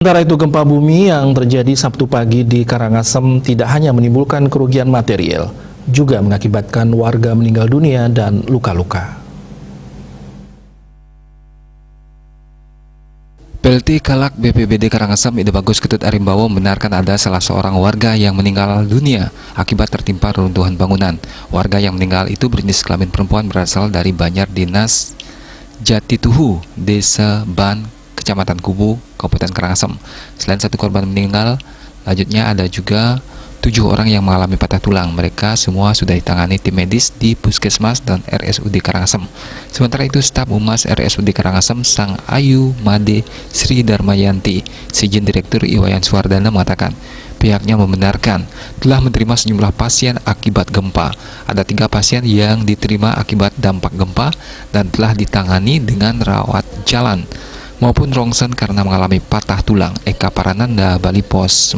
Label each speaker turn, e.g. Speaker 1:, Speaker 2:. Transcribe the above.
Speaker 1: Sementara itu, gempa bumi yang terjadi Sabtu pagi di Karangasem tidak hanya menimbulkan kerugian material, juga mengakibatkan warga meninggal dunia dan luka-luka.
Speaker 2: PLT Kalak BPBD Karangasem Ide Bagus Ketut Arimbawo membenarkan ada salah seorang warga yang meninggal dunia akibat tertimpa reruntuhan bangunan. Warga yang meninggal itu berjenis kelamin perempuan, berasal dari Banjar Dinas Jatituhu, Desa Ban, Kecamatan Kubu, Kabupaten Karangasem. Selain satu korban meninggal, lanjutnya ada juga 7 orang yang mengalami patah tulang. Mereka semua sudah ditangani tim medis di Puskesmas dan RSUD Karangasem. Sementara itu, staf Humas RSUD Karangasem Sang Ayu Made Sri Darmayanti, Sijen Direktur Iwayan Suwardana, mengatakan pihaknya membenarkan telah menerima sejumlah pasien akibat gempa. Ada 3 pasien yang diterima akibat dampak gempa dan telah ditangani dengan rawat jalan maupun rongsen karena mengalami patah tulang. Eka Parananda, Bali Pos,